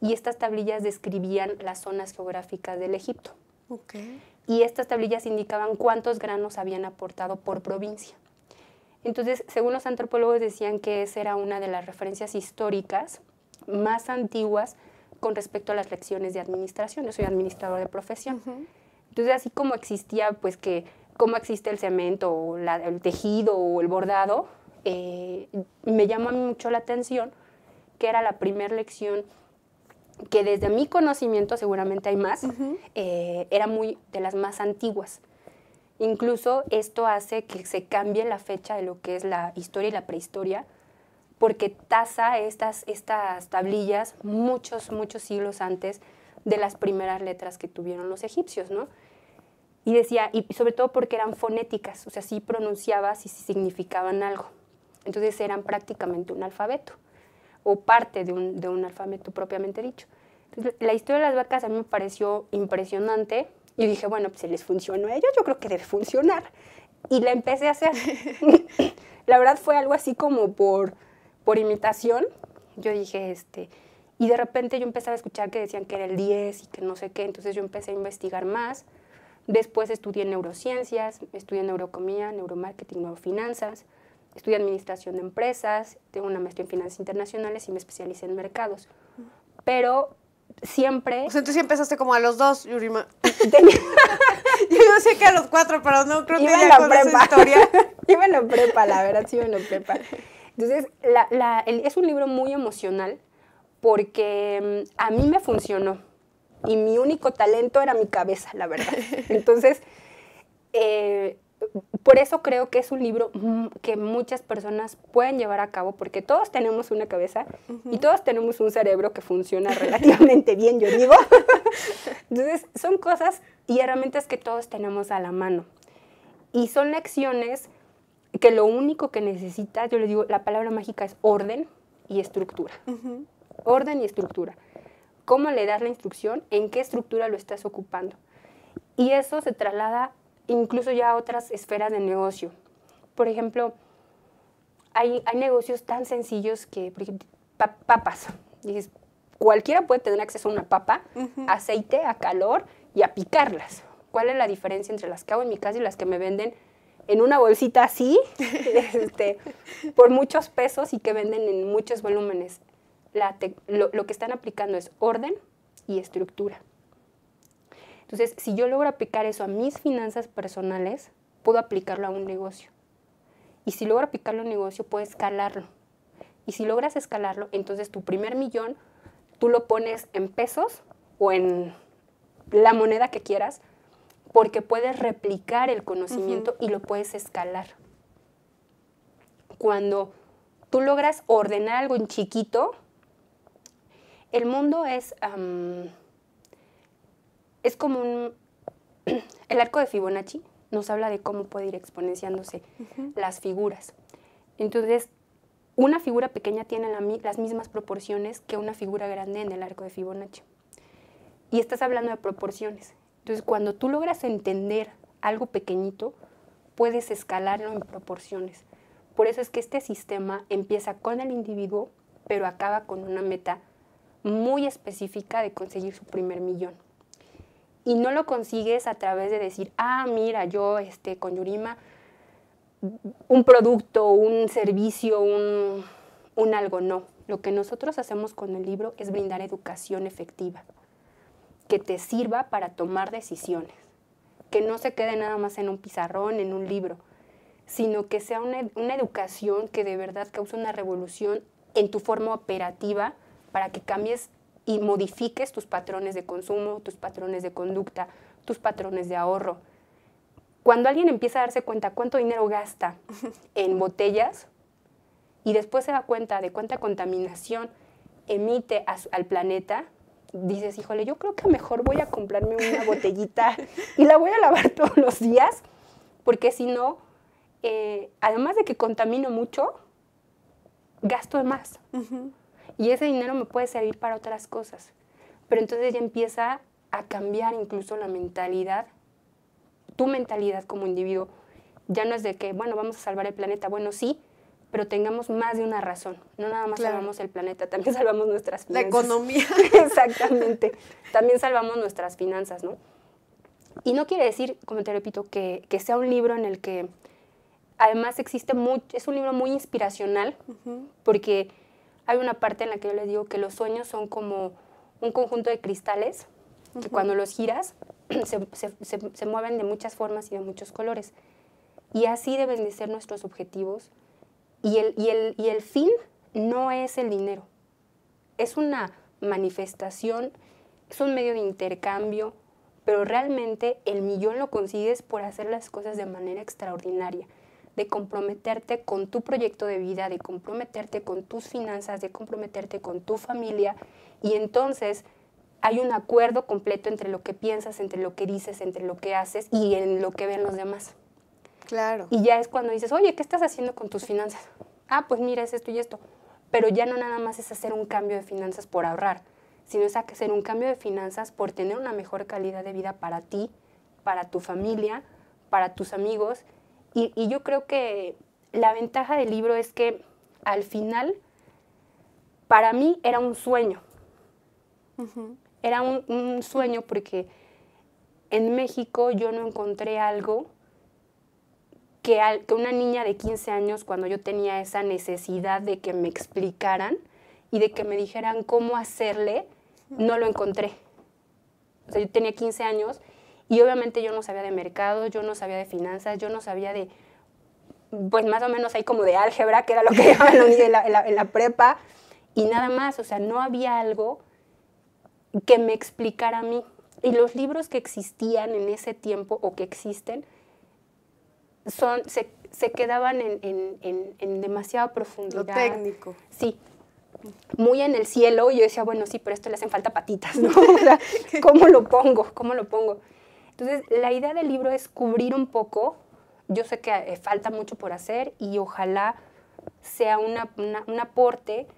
y estas tablillas describían las zonas geográficas del Egipto. Y estas tablillas indicaban cuántos granos habían aportado por provincia. Entonces, según los antropólogos decían que esa era una de las referencias históricas más antiguas con respecto a las lecciones de administración. Yo soy administrador de profesión. Entonces, así como existía, pues, cómo existe el cemento, o el tejido, o el bordado, me llama mucho la atención que era la primera lección que desde mi conocimiento, seguramente hay más, era muy de las más antiguas. Incluso esto hace que se cambie la fecha de lo que es la historia y la prehistoria, porque tasa estas tablillas muchos siglos antes de las primeras letras que tuvieron los egipcios, ¿no? Y decía, y sobre todo porque eran fonéticas, o sea, sí pronunciabas y sí significaban algo. Entonces eran prácticamente un alfabeto, o parte de un alfabeto propiamente dicho. Entonces, la historia de las vacas a mí me pareció impresionante, y dije, bueno, pues si les funcionó a ellos, yo creo que debe funcionar. Y la empecé a hacer. La verdad fue algo así como por imitación. Yo dije, y de repente yo empezaba a escuchar que decían que era el 10 y que no sé qué, entonces yo empecé a investigar más. Después estudié neurociencias, estudié neuroeconomía, neuromarketing, neurofinanzas, estudié administración de empresas, tengo una maestría en finanzas internacionales y me especialicé en mercados. Pero siempre... Pues entonces sí empezaste como a los 2, Yurima. Yo sé que a los 4, pero no creo que ya con esa historia. Iba en la prepa, la verdad, sí iba en la prepa. Entonces, es un libro muy emocional porque a mí me funcionó y mi único talento era mi cabeza, la verdad. Entonces, por eso creo que es un libro que muchas personas pueden llevar a cabo, porque todos tenemos una cabeza y todos tenemos un cerebro que funciona relativamente bien, yo digo. Entonces, son cosas y herramientas que todos tenemos a la mano. Y son lecciones que lo único que necesitas, yo les digo, la palabra mágica es orden y estructura. Orden y estructura. ¿Cómo le das la instrucción? ¿En qué estructura lo estás ocupando? Y eso se traslada incluso ya a otras esferas de negocio. Por ejemplo, hay negocios tan sencillos que, por ejemplo, papas. Dices, cualquiera puede tener acceso a una papa, aceite, a calor y a picarlas. ¿Cuál es la diferencia entre las que hago en mi casa y las que me venden en una bolsita así, por muchos pesos y que venden en muchos volúmenes? Lo que están aplicando es orden y estructura. Entonces, si yo logro aplicar eso a mis finanzas personales, puedo aplicarlo a un negocio. Y si logro aplicarlo a un negocio, puedo escalarlo. Y si logras escalarlo, entonces tu primer millón, tú lo pones en pesos o en la moneda que quieras, porque puedes replicar el conocimiento y lo puedes escalar. Cuando tú logras ordenar algo en chiquito, el mundo es como el arco de Fibonacci nos habla de cómo puede ir exponenciándose las figuras. Entonces, una figura pequeña tiene las mismas proporciones que una figura grande en el arco de Fibonacci. Y estás hablando de proporciones. Entonces, cuando tú logras entender algo pequeñito, puedes escalarlo en proporciones. Por eso es que este sistema empieza con el individuo, pero acaba con una meta muy específica de conseguir su primer millón. Y no lo consigues a través de decir, mira, yo con Yurima, un producto, un servicio, un algo, no. Lo que nosotros hacemos con el libro es brindar educación efectiva, que te sirva para tomar decisiones, que no se quede nada más en un pizarrón, en un libro, sino que sea una educación que de verdad cause una revolución en tu forma operativa para que cambies y modifiques tus patrones de consumo, tus patrones de conducta, tus patrones de ahorro. Cuando alguien empieza a darse cuenta cuánto dinero gasta en botellas y después se da cuenta de cuánta contaminación emite al planeta, dices, híjole, yo creo que mejor voy a comprarme una botellita y la voy a lavar todos los días, porque si no, además de que contamino mucho, gasto de más. Y ese dinero me puede servir para otras cosas. Pero entonces ya empieza a cambiar incluso la mentalidad, tu mentalidad como individuo. Ya no es de que, bueno, vamos a salvar el planeta. Bueno, sí, pero tengamos más de una razón. No nada más salvamos el planeta, también salvamos nuestras finanzas. La economía. Exactamente. También salvamos nuestras finanzas, ¿no? Y no quiere decir, como te repito, que sea un libro en el que además existe es un libro muy inspiracional, porque hay una parte en la que yo les digo que los sueños son como un conjunto de cristales, que cuando los giras se mueven de muchas formas y de muchos colores. Y así deben de ser nuestros objetivos. Y el fin no es el dinero, es una manifestación, es un medio de intercambio, pero realmente el millón lo consigues por hacer las cosas de manera extraordinaria, de comprometerte con tu proyecto de vida, de comprometerte con tus finanzas, de comprometerte con tu familia, y entonces hay un acuerdo completo entre lo que piensas, entre lo que dices, entre lo que haces y en lo que ven los demás. Claro. Y ya es cuando dices, oye, ¿qué estás haciendo con tus finanzas? Ah, pues mira, es esto y esto. Pero ya no nada más es hacer un cambio de finanzas por ahorrar, sino es hacer un cambio de finanzas por tener una mejor calidad de vida para ti, para tu familia, para tus amigos. Y yo creo que la ventaja del libro es que al final, para mí era un sueño. Era un sueño porque en México yo no encontré algo que una niña de 15 años, cuando yo tenía esa necesidad de que me explicaran y de que me dijeran cómo hacerle, no lo encontré. O sea, yo tenía 15 años y obviamente yo no sabía de mercado, yo no sabía de finanzas, yo no sabía de, pues más o menos ahí como de álgebra, que era lo que llamaban en la prepa, y nada más. O sea, no había algo que me explicara a mí. Y los libros que existían en ese tiempo o que existen, se quedaban en demasiada profundidad. Lo técnico. Sí, muy en el cielo, y yo decía, bueno, sí, pero esto le hacen falta patitas, ¿no? O sea, ¿cómo lo pongo? Entonces, la idea del libro es cubrir un poco. Yo sé que falta mucho por hacer y ojalá sea un aporte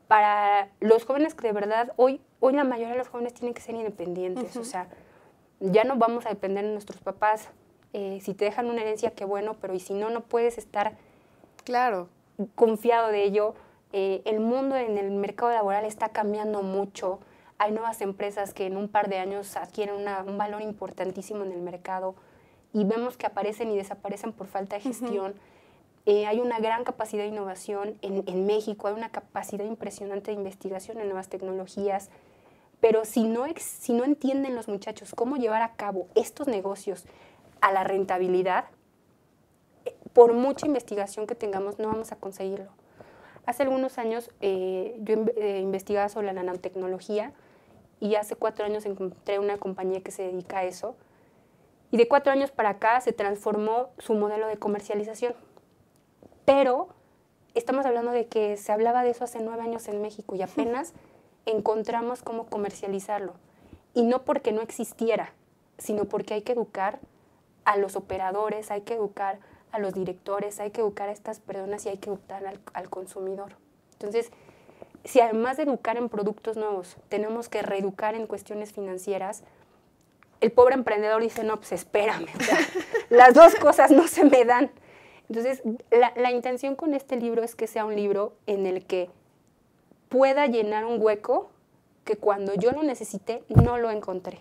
para los jóvenes que de verdad, hoy la mayoría de los jóvenes tienen que ser independientes. O sea, ya no vamos a depender de nuestros papás. Si te dejan una herencia, qué bueno, pero y si no, no puedes estar confiado de ello. El mundo en el mercado laboral está cambiando mucho. Hay nuevas empresas que en un par de años adquieren un valor importantísimo en el mercado y vemos que aparecen y desaparecen por falta de gestión. Hay una gran capacidad de innovación en México, hay una capacidad impresionante de investigación en nuevas tecnologías, pero si no entienden los muchachos cómo llevar a cabo estos negocios a la rentabilidad, por mucha investigación que tengamos, no vamos a conseguirlo. Hace algunos años yo investigaba sobre la nanotecnología y hace 4 años encontré una compañía que se dedica a eso. Y de 4 años para acá se transformó su modelo de comercialización. Pero estamos hablando de que se hablaba de eso hace 9 años en México y apenas encontramos cómo comercializarlo. Y no porque no existiera, sino porque hay que educar a los operadores, hay que educar a los directores, hay que educar a estas personas y hay que educar al consumidor. Entonces, si además de educar en productos nuevos, tenemos que reeducar en cuestiones financieras, el pobre emprendedor dice, no, pues espérame, o sea, las dos cosas no se me dan. Entonces, la intención con este libro es que sea un libro en el que pueda llenar un hueco que cuando yo lo necesité no lo encontré.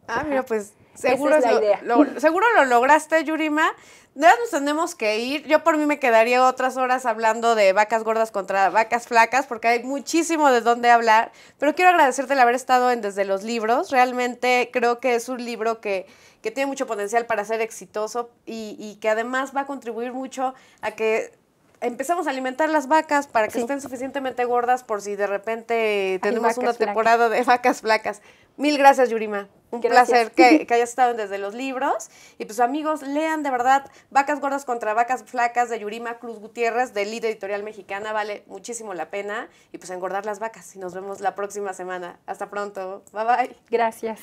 Ah, mira, pues seguro esa es la idea. Seguro lo lograste, Yurima. Ya nos tenemos que ir. Yo por mí me quedaría otras horas hablando de vacas gordas contra vacas flacas, porque hay muchísimo de dónde hablar. Pero quiero agradecerte el haber estado en Desde los Libros. Realmente creo que es un libro que tiene mucho potencial para ser exitoso y que además va a contribuir mucho a que empecemos a alimentar las vacas para que estén suficientemente gordas por si de repente tenemos una temporada de vacas flacas. Mil gracias, Yurima. Un Gracias. placer que hayas estado en Desde los Libros. Y pues amigos, lean de verdad Vacas Gordas contra Vacas Flacas de Yurima Cruz Gutiérrez, de Lid Editorial Mexicana. Vale muchísimo la pena. Y pues engordar las vacas. Y nos vemos la próxima semana. Hasta pronto. Bye bye. Gracias.